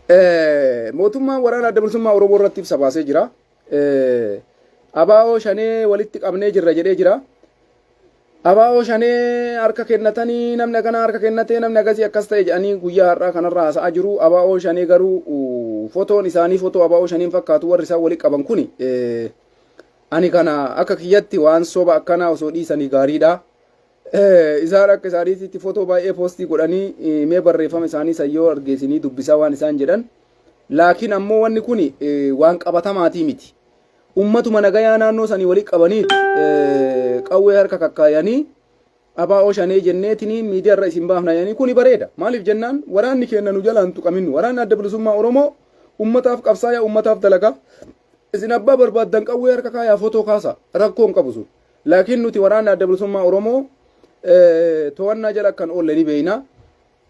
mootummaan waraana adda bilisummaa Oromoo irratti ibsa baasee jira. Abaa'oo shanee walitti qabnee jirra jedhee jira. Abaa'oo shanee harka kennatanii namni kana harka kennatee namni agasii akkas ta'e jedhanii guyyaa har'aa kanarraa haasa'aa jiru. Abaa'oo shanee garuu fotoon isaanii fotoo abaa'oo shaniin fakkaatu warri isaan walitti qaban kuni ani kana akka kiyyatti waan soba akkanaa osoo dhiisanii gaariidha. Isaan akka isaaniitti fotoo baay'ee poostii godhanii mee barreeffama isaanii sayyoo argeessinii dubbisaa waan isaan jedhan. Laakiin ammoo wanni kun waan qabatamaatii miti. Ummatuma nagayaa naannoo sanii walitti qabanii qawwee harka kakkaayanii abaa'oo shanee jenneetiin miidiyaa irra isin baafna jedhanii kuni bareeda. Maaliif jennaan waraanni keenya nu jalaan tuqaminnu. Waraanni adda bilisummaa Oromoo ummataaf qabsaa'aa ummataaf dalagaa. Isin abbaa barbaaddan qawwee harka kaayaa fotoo kaasa rakkoo hin qabu sun. Laakiin nuti waraanni adda bilisummaa Oromoo to'annaa jala kan oolle ni beeyna.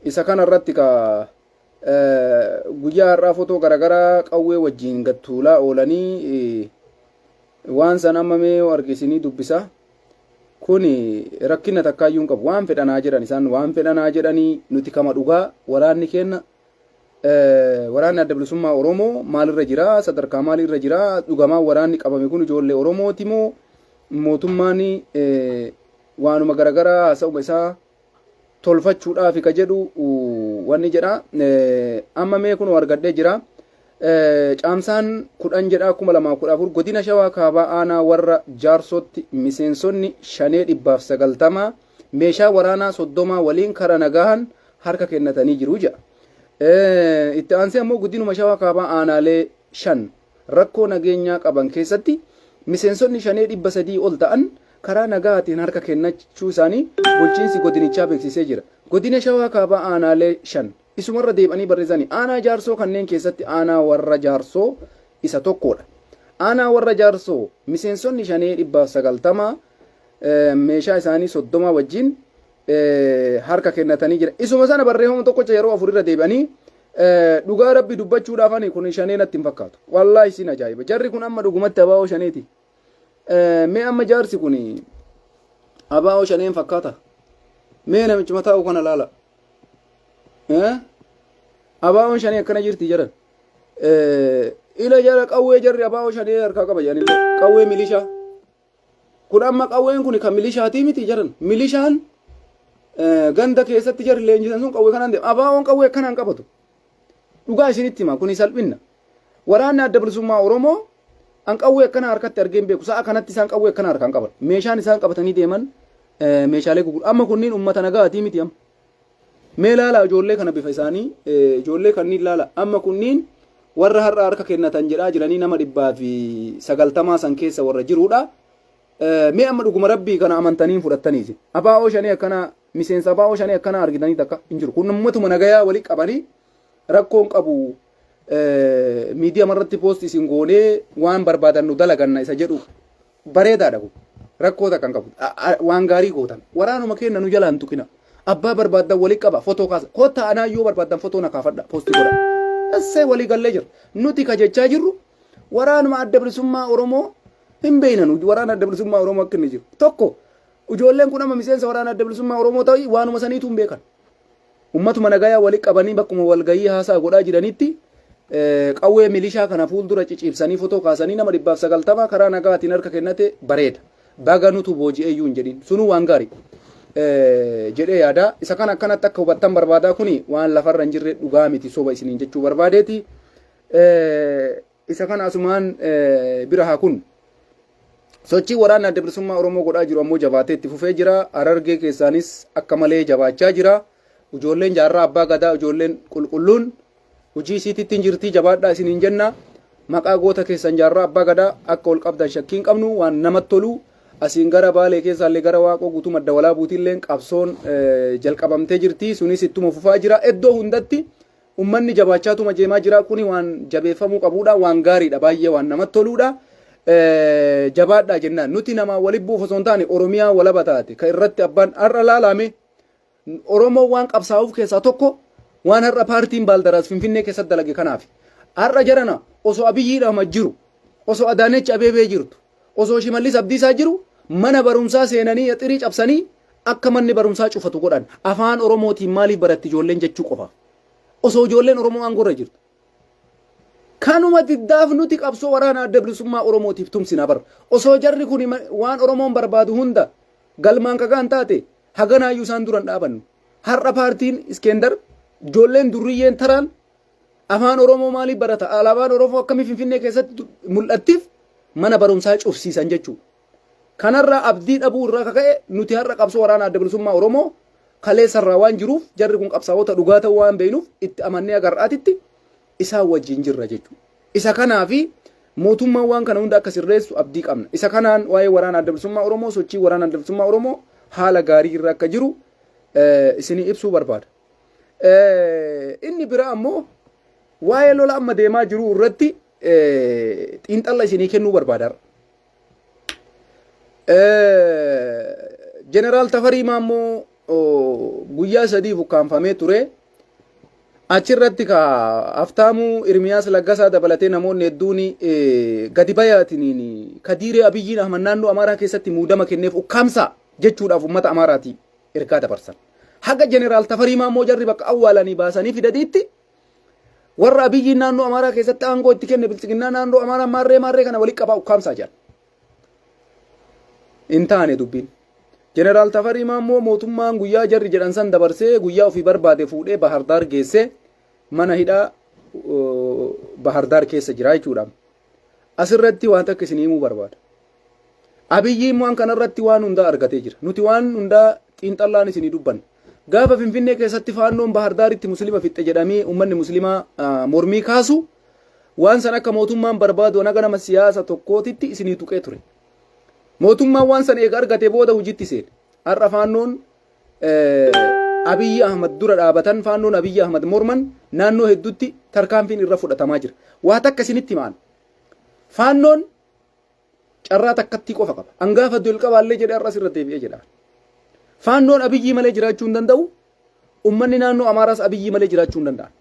Isa kana irratti ka guyyaa har'aa fotoo garagaraa qawwee wajjin gattuulaa oolanii waan san ammamee argisinii dubbisa. Kun rakkina takkaayyuu hin qabu. Waan fedhanaa jedhan isaan waan fedhanaa jedhanii nuti kama dhugaa waraanni keenya waraanni adda bilisummaa Oromoo maalirra jira sadarkaa maalirra jira dhugamaa waraanni qabame kun ijoollee Oromooti moo mootummaan waanuma garagaraa haasa'uma isaa tolfachuudhaaf ka jedhu wanni jedha. Amma mee kun argadhee jira. Caamsaan 10 jedha 2014 godina Shawaa Kaabaa aanaa warra jaarsootti miseensonni 590 meeshaa waraanaa 30 waliin kara nagahan harka kennatanii jiru jedha. Itti aansee ammoo godinuma Shawaa Kaabaa aanaalee 5 rakkoo nageenyaa qaban keessatti miseensonni 500 ol ta'an karaa nagaatiin harka kennachuu isaanii bulchiinsi godinichaa beeksisee jira. Godina Shawaa Kaabaa aanaalee 5 isumarra deebanii barreessanii aanaa jaarsoo kanneen keessatti aanaa warra jaarsoo isa tokkodha. Aanaa warra jaarsoo miseensonni 590 meeshaa isaanii 30 wajjin harka kennatanii jira. Isuma sana barreeffama tokkocha yeroo 4 irra deebanii dhugaa rabbi dubbachuudhaaf ani kun 5 natti hin fakkaatu. Wallaahi sin ajaa'iba. Jarri kun amma dhugumatti abaa'oo 5ti. Mee amma jaarsi kun abaa'oo 5 fakkaata. Mee namichi mataa kana laala. Abaa'oon 5 akkana jirti jedhan. Ila jara qawwee jarri abaa'oo 5 harkaa qaba jedhan qawwee milishaa. Kun amma qawween kun kan milishaatii miti jedhan. Milishaan ganda keessatti jarri leenjisan sun qawwee kanaan deema. Abaa'oon qawwee kanaan qabatu. Dhugaa isinitti hima kun salphina. Waraanni adda bilisummaa Oromoo an qawwee akkana harkatti argeen beeku. Sa'a kanatti isaan qawwee akkana harkaan qaban. Meeshaan isaan qabatanii deeman meeshaalee gurguddaa. Amma kunniin uummata nagaatii miti amma. Mee laala ijoollee kana bifa isaanii ijoollee kanniin laala. Amma kunniin warra har'a harka kennatan jedhaa jiranii nama 190 san keessa warra jiruudha. Mee amma dhuguma rabbii kana amantanii fudhattaniiti. Abaa'oo 5 akkana miseensa abaa'oo 5 akkana argitanii takka hin jiru. Kun ummatuma nagayaa walii qabanii rakkoon qabu miidiyaa marratti poostii isin goonee waan barbaadan nu dalaganna isa jedhu bareedaadha kun. Rakkoo takkan qabu. Waan gaarii gootan. Waraanuma keenya nu jalaan tuqina. Abbaa barbaadan walii qaba fotoo kaasa. Kota anaa yoo barbaadan fotoo na kaafadha poostii godha. Assee walii gallee jira. Nuti kajechaa jirru waraanuma adda bilisummaa Oromoo hin beeynan waraana adda bilisummaa Oromoo akka inni jiru. Tokko ijoolleen kun amma miseensa waraana adda bilisummaa Oromoo ta'ii waanuma saniitu hin beekan. Ummatuma nagayaa walii qabanii bakkuma walgayii haasaa godhaa jiranitti qawwee milishaa kana fuuldura ciciibsanii fotoo kaasanii nama 190 karaa nagaatiin harka kennate bareeda. Baga nutu booji'eeyyuu hin jedhin. Sunuu waan gaarii. Jedhee yaada. Isa kana akkanatti akka hubattan barbaadaa kuni waan lafarra hin jirre dhugaa miti soba isiniin jechuu barbaadeeti. Isa kana asumaan bira haa kun. Sochii waraana adda bilisummaa Oromoo godhaa jiru ammoo jabaatee itti fufee jira. Harargee keessaanis akka malee jabaachaa jira. Ijoolleen jaarraa abbaa gadaa ijoolleen qulqulluun hojii isiititti hin jirtii jabaadhaa isiniin jenna. Maqaa goota keessan jaarraa abbaa gadaa akka ol qabdan shakkii hin qabnu waan namatti tolu. Asiin gara Baalee keessaallee gara Waaqoo guutuu madda walaa buutiilleen qabsoon jalqabamtee jirti. Sunis ittuma fufaa jira. Iddoo hundatti ummanni jabaachaatuma jeemaa jira. Kuni waan jabeeffamuu qabuudha. Waan gaariidha. Baay'ee waan namatti toluudha. Jabaadhaa jennaan. Nuti nama waliin buuf osoo hin taane Oromiyaa walaba taate kan irratti abbaan har'a laalame Oromoo waan qabsaa'uuf keessaa tokko waan har'a paartiin Baaldaraas Finfinnee keessatti dalage kanaaf. Har'a jarana osoo Abiyyiidhaama jiru osoo Adaanechi Abeebee jirtu osoo Shimallis Abdiisaa jiru mana barumsaa seenanii xirii cabsanii akka manni barumsaa cufatu godhan afaan Oromootiin maaliif baratti ijoolleen jechuu qofa osoo ijoolleen Oromoo aangorra jirtu kanuma diddaaf nuti qabsoo waraana adda bilisummaa Oromootiif tumsina bar osoo jarri kun waan Oromoon barbaadu hunda galmaan kagaan taate haganaayyuu isaan duran dhaabannu har'a paartiin Iskendar ijoolleen durriyyeen taraan afaan Oromoo maaliif barata alaabaan Oromoo akkamii Finfinnee keessatti mul'attiif mana barumsaa cufsiisan jechuudha. Kanarraa abdii dhabuu irraa kaka'e nuti har'a qabsoo waraana adda bilisummaa Oromoo kaleessarraa waan jiruuf jarri kun qabsaa'ota dhugaa ta'uu waan beeknuuf itti amannee agarraatitti isaan wajjin jirra jechuudha. Isa kanaafi mootummaan waan kana hunda akka sirreessu abdii qabna. Isa kanaan waa'ee waraana adda bilisummaa Oromoo sochii waraana adda bilisummaa Oromoo haala gaarii irra akka jiru isinii ibsuu barbaada. Inni biraa ammoo waa'ee lola amma deemaa jiru irratti xiinxalla isinii kennuu barbaada. Jeneraal Tafarii Maammoo guyyaa sadii bukkaanfamee ture. Achirratti ka Haftaamuu Irmiyaas Laggasaa dabalatee namoonni hedduun gadi bayaatiin Kadiiree Abiyyiin Ahmad naannoo Amaaraa keessatti muudama kenneef ukkaamsa jechuudhaaf uummata Amaaraati ergaa dabarsan. Haga Jeneraal Tafarii Maammoo jarri bakka awwaalanii baasanii fidadiitti warra Abiyyiin naannoo Amaaraa keessatti aangoo itti kenne bilchiginnaa naannoo Amaaraa maarree kana walitti qabaa ukkaamsaa jiran. In taane dubbiin. Jeneraal Tafarii Maammoo mootummaan guyyaa jarri jedhan san dabarsee guyyaa ofii barbaade fuudhee Bahardaar geesse mana hidhaa Bahardaar keessa jira jechuudha. Asirratti waan takka isin himuu barbaada. Abiyyiin waan kanarratti waan hundaa argatee jira. Nuti waan hundaa xiinxallaan isinii dubbanna. Gaafa Finfinnee keessatti faannoon Bahardaaritti muslima fixxe jedhamee uummanni muslimaa mormii kaasu waan san akka mootummaan barbaadu naga nama siyaasa tokkootitti isinii tuqee ture. Mootummaan waan san eega argatee booda hojiitti seene. Har'a faannoon Abiyyi Ahmad dura dhaabatan faannoon Abiyyi Ahmad morman naannoo hedduutti tarkaanfiin irra fudhatamaa jira. Waa takka isinitti himaan. Faannoon carraa takkatti qofa qaba. Hangaafa dolqabaallee jedhee har'as irra deebi'ee jedha. Faannoon Abiyyi malee jiraachuu hin danda'u. Uummanni naannoo Amaaraas Abiyyi malee jiraachuu hin danda'an.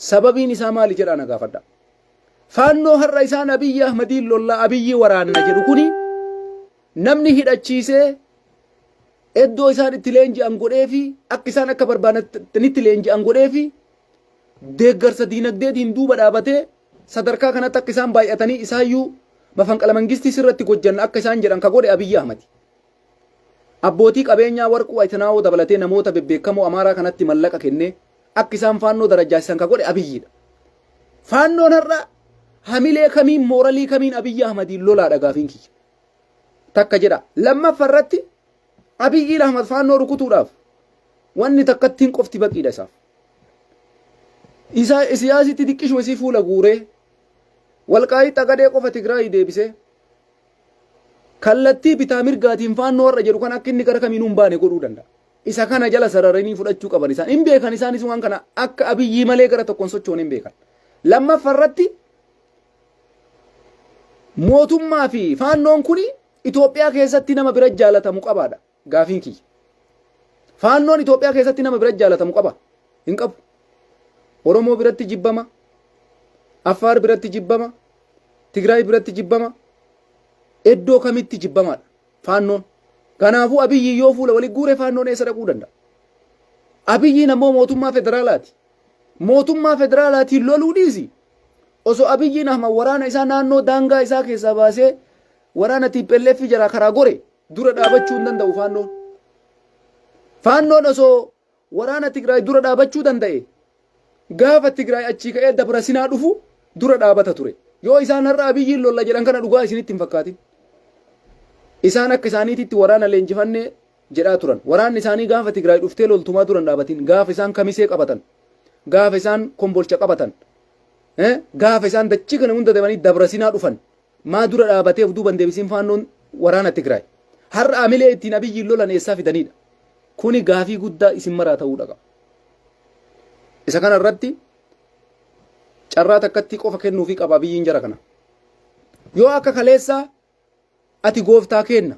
Sababiin isaa maali jedhaa na gaafadha. Faannoo har'a isaan Abiyyi Ahmadiin lollaa Abiyyi waraanna jedhu kuni namni hidhachiisee iddoo isaan itti leenji'an godhee fi akka isaan akka barbaadanitti leenji'an godhee fi deeggarsa diinagdeetiin duuba dhaabatee sadarkaa kanatti akka isaan baay'atanii isaayyuu mafanqala mangistii sirratti gojjanna akka isaan jedhan ka godhe Abiyyi Ahmadi. Abbootii qabeenyaa warquu ayitanaawoo dabalatee namoota bebbeekamoo Amaaraa kanatti mallaqa kennee akka isaan faannoo darajaachisan ka godhe Abiyyiidha. Faannoon har'a hamilee kamiin mooralii kamiin Abiyyi Ahmadiin lolaadha gaafiin kiyya. Takka jedha lammaffarratti Abiyyi Ahmad faannoo rukutuudhaaf wanni takkattiin qofti baqiidha isaaf. Siyaasitti xiqqishuma isii fuula guuree walqaayii xagadee qofa Tigraayii deebisee kallattii bitaa mirgaatiin faannoo har'a jedhu kan akka inni gara kamiinuu hin baane godhuu danda'a. Isa kana jala sararanii fudhachuu qaban isaan hin beekan isaanis waan kana akka Abiyyi malee gara tokkoon sochoon hin beekan. Lammaffarratti mootummaa fi faannoon kuni Itoophiyaa keessatti nama bira jaalatamu qabaadha gaafiin kiyya. Faannoon Itoophiyaa keessatti nama bira jaalatamu qaba hin qabu. Oromoo biratti jibbama, Affaar biratti jibbama, Tigraay biratti jibbama, iddoo kamitti jibbamaadha faannoon. Kanaafuu Abiyyi yoo fuula walitti guure faannoon eessa dhaquu danda'a? Abiyyiin ammoo mootummaa federaalaati. Mootummaa federaalaatiin loluu dhiisi. Osoo Abiyyiin Ahmad waraana isaa naannoo daangaa isaa keessaa baasee waraana TPLF jara karaa gore dura dhaabachuu hin danda'u faannoon. Faannoon osoo waraana Tigraay dura dhaabachuu danda'e gaafa Tigraay achii ka'ee dabra sinaa dhufu dura dhaabata ture. Yoo isaan har'a Abiyyiin lolla jedhan kana dhugaa isinitti hin fakkaatin. Isaan akka isaaniititti waraana leenjifannee jedhaa turan. Waraanni isaanii gaafa Tigraay dhuftee loltumaa duran dhaabatin. Gaafa isaan kamisee qabatan. Gaafa isaan kombolcha qabatan. Gaafa isaan dachii kana hunda dabanii dabra sinaa dhufan. Maa dura dhaabateef duuban deebisiin faannoon waraana Tigraay. Har'a amilee ittiin Abiyyiin lolan eessaa fidanidha. Kuni gaafii guddaa isin maraa ta'uu qaba. Isa kana irratti carraa takkatti qofa kennuufii qaba Abiyyiin jara kana. Yoo akka kaleessaa ati gooftaa kenna.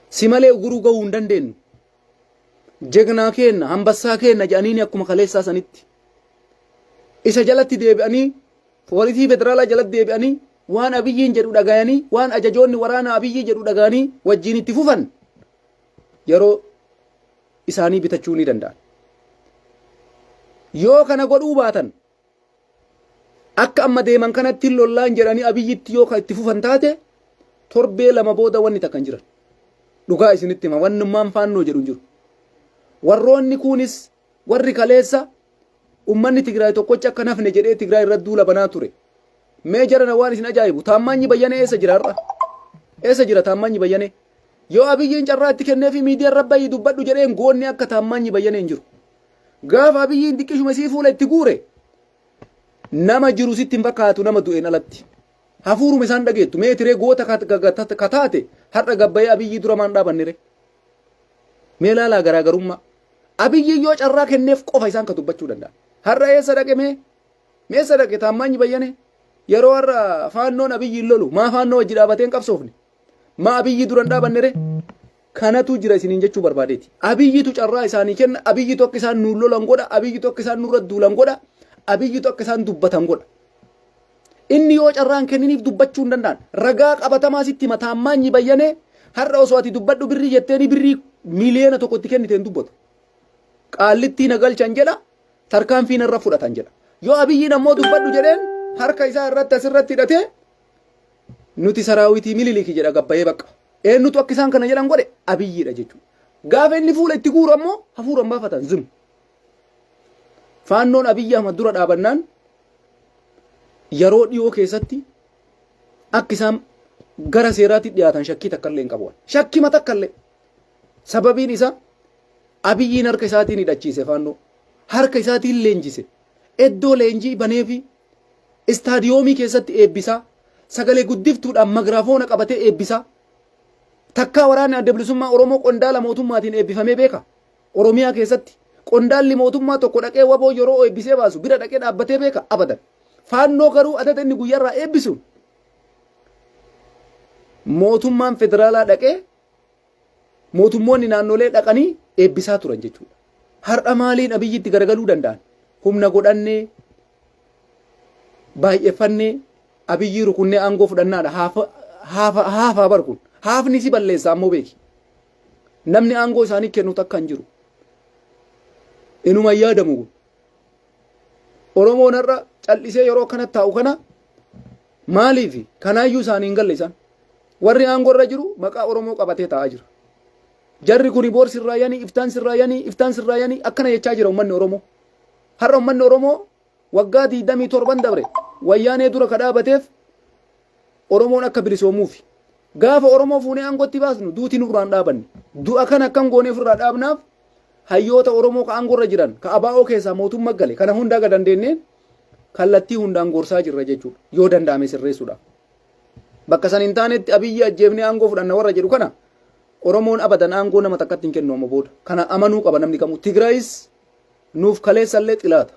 Si malee uguruu gahuu hin dandeenyu. Jegnaa kenna, hambassaa kenna jedhanii akkuma kaleessaa sanitti. Isa jalatti deebi'anii poolisii federaalaa jalatti deebi'anii waan Abiyyiin jedhu dhagayanii waan ajajoonni waraana Abiyyi jedhu dhagayanii wajjin itti fufan yeroo isaanii bitachuu ni danda'an. Yoo kana godhuu baatan akka amma deeman kanatti lollaan jedhanii abiyyitti yoo itti fufan taate torbee lama booda wanni takkan jiran dhugaa isinitti hima wannummaan faannoo jedhu jiru warroonni kunis warri kaleessa ummanni Tigraay tokkocha akka nafne jedhee Tigraay irra duula banaa ture mee jarana waan isin ajaa'ibu taammanyi bayyane eessa jira har'a eessa jira taammanyi bayyane yoo abiyyiin carraatti kennee fi miidiyaan rabbayyi dubbadhu jedheen goonni akka taammanyi bayyane hin jiru gaafa abiyyiin xiqqishuma sii fuula itti guure nama jiru sitti hin fakkaatu nama du'een alatti hafuuruma isaan dhageettu mee tiree goota kataate har'a gabbayee abiyyii dura maan dhaabannire mee laalaa garaagarummaa abiyyiin yoo carraa kenneef qofa isaan ka dubbachuu danda'a har'a eessa dhaqe mee meessa dhaqe taammanyi bayyane yeroo har'a faannoon abiyyiin lolu maa faannoo wajji dhaabateen qabsoofne maa abiyyii duran dhaabannire kanatu jira isiniin jechuu barbaadeeti abiyyiitu carraa isaanii kenna abiyyiitu akka isaan nuun lolan godha abiyyiitu akka isaan nurra duulan godha abiyyiitu akka isaan dubbatan godha inni yoo carraan kenniniif dubbachuu hin danda'an ragaa qabatamaa sitti taammanyi bayyane har'a osoo ati dubbadhu birrii jetteeni birrii miliyoona tokkotti kenniteen dubbatu qaallitti na galchan jedha tarkaanfii narra fudhatan jedha yoo abiyyiin ammoo dubbadhu jedheen harka isaa irratti asirratti hidhatee nuti saraawitii mililiki jedha gabbayee bakka eenyutu akka isaan kana jedhan godhe abiyyiidha jechuudha gaafa inni fuula itti guuru ammoo hafuuran baafatan zim faannoon abiyyi ahmad dura dhaabannaan yeroo dhiyoo keessatti akka isaan gara seeraatti dhiyaatan shakkii takkallee hin qabu shakkii matakkallee sababiin isaa abiyyiin harka isaatiin hidhachiise faannoo harka isaatiin leenjise eddoo leenjii baneefi istaadiyoomii keessatti eebbisaa sagalee guddiftuudhaan magraafoona qabatee eebbisaa takkaa waraanni adda bilisummaa Oromoo qondaala mootummaatiin eebbifamee beeka Oromiyaa keessatti qondaalli mootummaa tokko dhaqee waboo yeroo eebbisee baasu bira dhaqee dhaabbatee beeka abadan faannoo garuu adada inni guyyarraa eebbisuun mootummaan federaalaa dhaqee mootummoonni naannolee dhaqanii eebbisaa turan jechuudha har'a maaliin abiyyitti garagaluu danda'an humna godhannee baay'effannee abiyyii rukunnee aangoo fudhannaadha haafaa barkun haafni si balleessa ammoo beeki namni aangoo isaanii kennu takka hin jiru inuma yaadamu kun Oromoon har'a callisee yeroo kanatti taa'u kana maaliif kanaayyuu isaanii hin galle isaan warri aangoo irra jiru maqaa Oromoo qabatee taa'aa jira jarri kuni boor sirraayanii iftaan sirraayanii akkana jechaa jira ummanni Oromoo har'a ummanni Oromoo waggaa 27 dabre wayyaanee dura kadhaabateef Oromoon akka bilisoomuufi gaafa Oromoo fuunee aangootti baasnu duuti nurraan dhaabanne du'a kan akkam gooneef irraa dhaabnaaf hayyoota Oromoo ka aangoo irra jiran ka abaa'oo keessaa mootummaa gale kana hundaa ga dandeenyeen kallattii hundaan gorsaa jirra jechuudha yoo danda'ame sirreessuudha bakka san hin taanetti abiyyi ajjeefnee aangoo fudhanna warra jedhu kana Oromoon abadan aangoo nama takkatti hin kennu amma booda kana amanuu qaba namni kamuu Tigraayis nuuf kaleessallee xilaata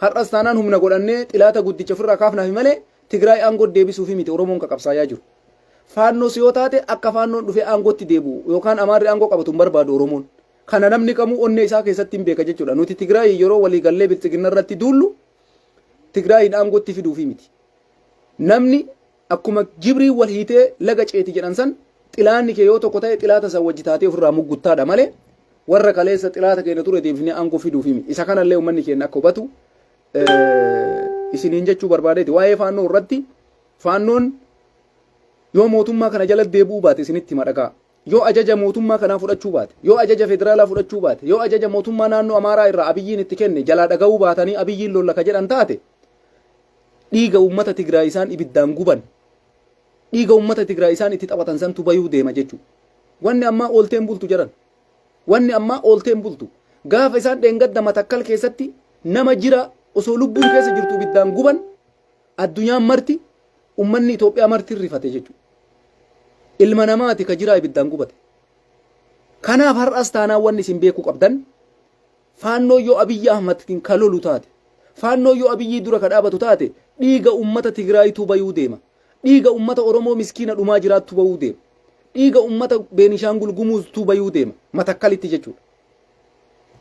har'as taanaan humna godhannee xilaata guddicha ofirraa kaafnaaf malee Tigraay aangoo deebisuufi miti Oromoon ka qabsaayaa jiru faannoos yoo taate akka faannoon dhufee aangootti deebi'u yookaan amaarri aangoo qabatu hin barbaadu Oromoon kana namni kamuu onnee isaa keessatti hin beeka jechuudha nuti Tigraay yeroo walii gallee bilxiginna irratti duullu Tigraayin aangootti fiduufi miti namni akkuma Jibrii wal hiitee laga ceeti jedhan san xilaanni kee yoo tokko ta'e xilaata san wajji taatee ofirraa mugguttaadha malee warra kaleessa xilaata keenya ture deebifnee aangoo fiduufi miti isa kanallee uummanni keenya akka hubatu isiniin jechuu barbaadeeti waa'ee faannoo irratti faannoon yoo mootummaa kana jala deebi'uu baate isinitti madaqaa yoo ajaja mootummaa kanaa fudhachuu baate yoo ajaja federaalaa fudhachuu baate yoo ajaja mootummaa naannoo Amaaraa irraa abiyyiin itti kenne jalaa dhaga'uu baatanii abiyyiin lolla ka jedhan taate dhiiga uummata Tigraay isaan ibiddaan guban dhiiga uummata Tigraay isaan itti taphatan santu bayuu deema jechuudha wanni ammaa oolteen bultu jedhan wanni ammaa oolteen bultu gaafa isaan dheengadda Matakkal keessatti nama jira osoo lubbuun keessa jirtu ibiddaan guban addunyaan marti ummanni Itoophiyaa marti rifate jechuudha ilma namaati ka jira ibiddaan gubate kanaaf har'as taanaa wanni isin beekuu qabdan faannoo yoo Abiyyi Ahmadtiin ka lolu taate faannoo yoo Abiyyi dura ka dhaabatu taate dhiiga ummata Tigraayitu bayuu deema dhiiga ummata Oromoo miskiina dhumaa jiraattu bayuu deema dhiiga ummata Beenishaangul Gumuuztu bayuu deema Matakkalitti jechuudha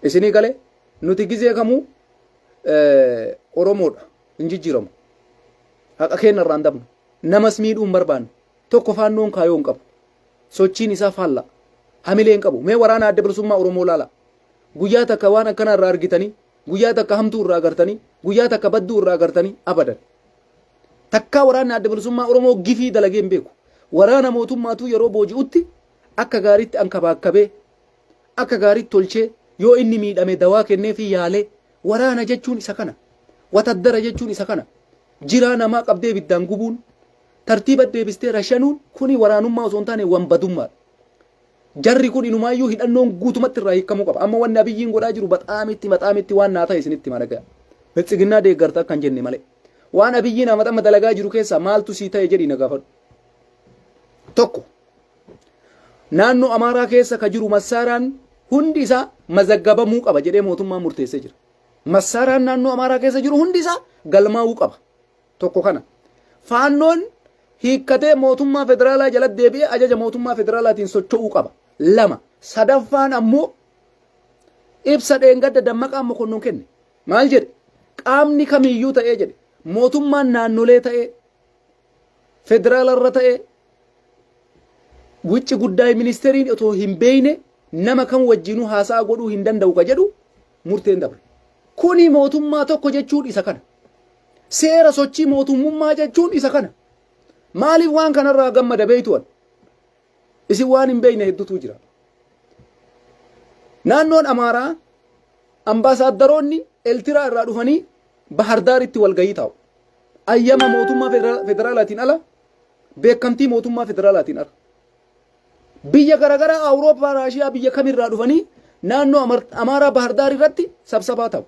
isinii galee nuti gizee kamuu Oromoodha hin jijjiiramu haqa keenya irraan dabnu namas miidhuu hin barbaannu tokko faannoon kaayoo hin qabu sochiin isaa faalla hamilee hin qabu mee waraana adda bilisummaa Oromoo laala guyyaa takka waan akkana irraa argitanii guyyaa takka hamtuu irraa agartanii guyyaa takka badduu irraa agartanii abadan takkaa waraanni adda bilisummaa Oromoo gifii dalagee hin beeku. Waraana mootummaatu yeroo booji'utti akka gaariitti ankabaakabee akka gaariitti tolchee yoo inni miidhame dawaa kennee fi yaalee waraana jechuun isa kana. Wataddara jechuun isa kana. Jiraa namaa qabdee biddaan gubuun tartiiba deebistee rashanuun kuni waraanummaa osoo hin taane wanbadummaadha. Jarri kun inumaayyuu hidhannoon guutumatti irraa hiikamuu qaba. Amma wanni Abiyyiin godhaa jiru baxaamitti waan naa ta'e isinitti maragaa. Biltsiginnaa deeggarta akkan jenne malee. Waan Abiyyiin amma dalagaa jiru keessaa maaltu sii ta'e jedhii na gaafadhu. Tokko naannoo Amaaraa keessa ka jiru massaaraan hundi isaa mazaggabamuu qaba jedhee mootummaan murteessee jira. Massaaraan naannoo Amaaraa keessa jiru hundi isaa galmaa'uu qaba. Tokko kana. Faannoon hiikkatee mootummaa federaalaa jalatti deebi'ee ajaja mootummaa federaalaatiin socho'uu qaba. Lama. Sadaffaan ammoo ibsa dheengadda Dammaqaan Mokonnoon kenne. Maal jedhe? Qaamni kamiyyuu ta'ee jedhe. Mootummaan naannolee ta'ee federaalarra ta'ee wicci guddaa ministeeriin otoo hin beeyne nama kan wajjinuu haasaa godhuu hin danda'u ka jedhu murteen dabre. Kuni mootummaa tokko jechuun isa kana. Seera sochii mootummaa jechuun isa kana. Maaliif waan kanarraa gammada beeytuwan? Isin waan hin beeyne hedduutu jira. Naannoon Amaaraa ambaasaaddoroonni Eltiraa irraa dhufanii Bahardaaritti walgayii taa'u. Ayyama mootummaa federaalaatiin ala beekamtii mootummaa federaalaatiin ala. Biyya garaagaraa Awurooppaa Raashiyaa biyya kamirraa dhufanii naannoo Amaaraa Bahardaar irratti sabsabaa ta'u.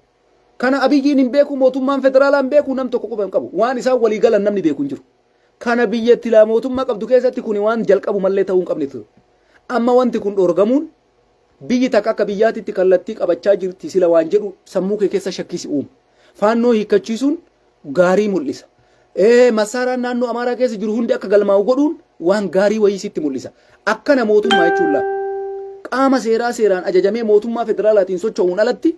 Kana Abiyyiin hin beeku mootummaan federaalaa hin beeku nam tokko quba hin qabu. Waan isaan walii galan namni beeku hin jiru. Kana biyyatti laa mootummaa qabdu keessatti kuni waan jalqabu mallee ta'uu hin qabne ture. Amma wanti kun dhorgamuun biyyi takka akka biyyaatitti kallattii qabachaa jirti sila waan jedhu sammuu kee keessa shakkisi uumu. Faannoo hiikkachiisuun gaarii mul'isa. Massaaraan naannoo Amaaraa keessa jiru hundi akka galmaa'u godhuun waan gaarii wayii sitti mul'isa. Akkana mootummaa jechuun laa qaama seeraan ajajamee mootummaa federaalaatiin socho'uun alatti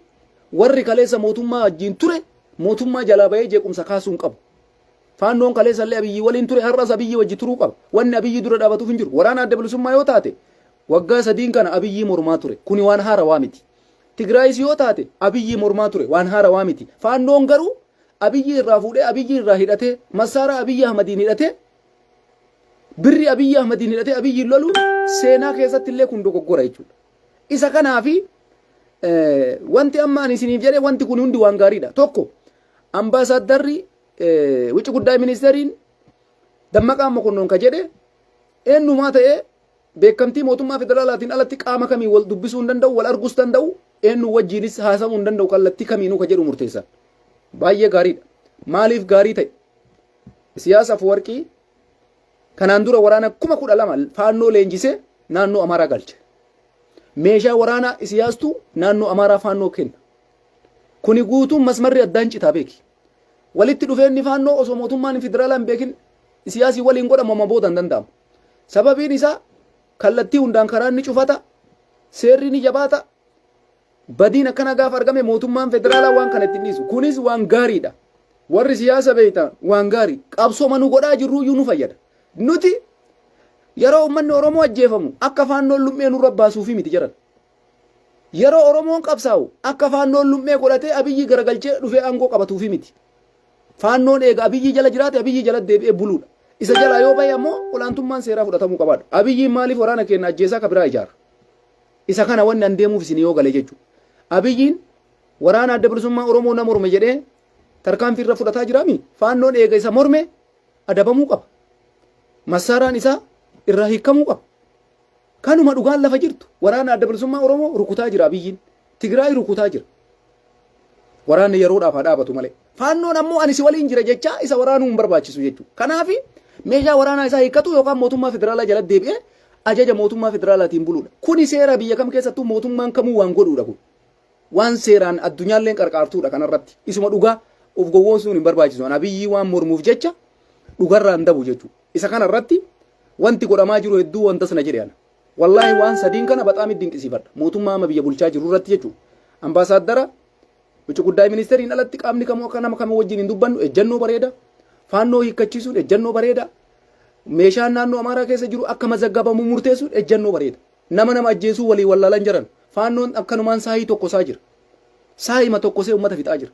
warri kaleessa mootummaa wajjin ture mootummaa jalaa bahee jeequmsa kaasuun qabu. Faannoon kaleessa illee Abiyyi waliin ture har'as Abiyyi wajji turuu qaba. Wanni Abiyyi dura dhaabatuuf hin jiru. Waraana adda bilisummaa yoo taate waggaa 3 kana Abiyyi mormaa ture. Kuni waan haarawaa miti. Tigraayis yoo taate Abiyyi mormaa ture. Waan haarawaa miti. Faannoon garuu Abiyyi irraa fuudhee Abiyyi irraa hidhatee Massaara Abiyyi Ahmadiin hidhatee birri Abiyyi Ahmadiin hidhatee Abiyyi loluun seenaa keessatti illee kun dogoggora jechuudha. Isa kanaafi wanti amma ani isiniif jedhee wanti kun hundi waan gaariidha. Tokko ambaasaaddarri wicci guddaa ministeeriin Dammaqaan Mokonnoon ka jedhe eenyumaa ta'ee beekamtii mootummaa federaalaatiin alatti qaama kamii wal dubbisuu hin danda'u, wal arguus danda'u, eenyu wajjiinis haasa'uu hin danda'u kallattii kamiinuu ka jedhu murteessan. Baay'ee gaariidha. Maaliif gaarii ta'e? Siyaasa Afwerqii kanaan dura waraana 12,000 faannoo leenjisee naannoo Amaaraa galche. Meeshaa waraanaa siyaastu naannoo Amaaraa faannoo kenna. Kuni guutuun masmarri addaan citaa beeki. Walitti dhufeenyi faannoo osoo mootummaan federaalaa hin beekin siyaasii waliin godhama booda hin danda'amu. Sababiin isaa kallattii hundaan karaan ni cufata, seerri ni jabaata. Badiin akkana gaafa argame mootummaan federaalaa waan kana ittiin dhiisu. Kunis waan gaariidha. Warri siyaasa beektan waan gaarii qabsoo manuu godhaa jirru iyyuu nu fayyada. Nuti yeroo uummanni Oromoo ajjeefamu akka faannoon lummee nurra baasuufi miti jedhan. Yeroo Oromoon qabsaa'u akka faannoon lummee godhatee Abiyyi garagalchee dhufee aangoo qabatuufi miti. Faannoon eega Abiyyi jala jiraate Abiyyi jala deebi'ee buluudha. Isa jala yoo bahe ammoo olaantummaan seeraa fudhatamuu qabaadha. Abiyyiin maaliif waraana keenya ajjeesaa ka biraa ijaara? Isa kana wanni an deemuuf isin yoo gale jechuudha. Abiyyiin waraana adda bilisummaa Oromoo na morme jedhee tarkaanfii irra fudhataa jiraami. Faannoon eega isa morme adabamuu qaba. Massaaraan isaa irraa hiikamuu qaba. Kanuma dhugaan lafa jirtu waraana adda bilisummaa Oromoo rukutaa jira Abiyyiin. Tigraay rukutaa jira. Waraanni yeroodhaaf haa dhaabatu malee. Faannoon ammoo ani si waliin jira jecha isa waraanuu hin barbaachisu jechuudha. Kanaaf meeshaa waraanaa isaa hiikkatu yookaan mootummaa federaalaa jala deebi'ee ajaja mootummaa federaalaatiin buluudha. Kuni seera biyya kam keessattuu mootummaan kamuu waan godhuudha kun. Waan seeraan addunyaalleen qarqaartuudha kanarratti. Isuma dhugaa of gowwoomsuun hin barbaachisu. Abiyyi waan mormuuf jecha dhugarraan dabu jechuudha. Isa kanarratti wanti godhamaa jiru hedduu wanta sana jedhe ana. Wallaahi waan sadiin kana baxaam dinqisiifadha. Mootummaa ama biyya bulchaa jiru irratti jechuudha. Ambaasaadara wicci guddaa ministeeriin alatti qaamni kamuu akka nama kamuu wajjin hin dubbannu ejjannoo bareeda. Faannoo hiikkachiisuun ejjannoo bareeda. Meeshaan naannoo Amaaraa keessa jiru akka mazaggabamu murteessuun ejjannoo bareeda. Nama ajjeesuu walii wallaalan jiran. Faannoon akkanumaan saayii tokkosaa jira. Saayima tokkosee uummata fixaa jira.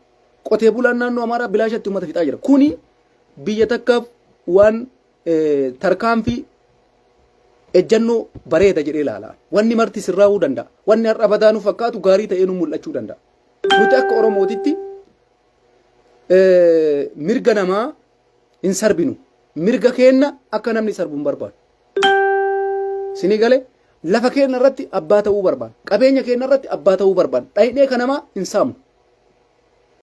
Qotee bulaan naannoo Amaaraa bilaashatti uummata fixaa jira. Kuni biyya takkaaf waan tarkaanfii ejjannoo bareeda jedhee ilaala. Wanni marti sirraa'uu danda'a. Wanni har'a badaa nu fakkaatu gaarii ta'ee nu mul'achuu danda'a. Nuti akka Oromootitti mirga namaa hin sarbinu. Mirga keenna akka namni sarbu hin barbaadu. Sinii galee lafa keenya irratti abbaa ta'uu barbaadu. Qabeenya keenya irratti abbaa ta'uu barbaadu. Dhahinee kan namaa hin saamnu.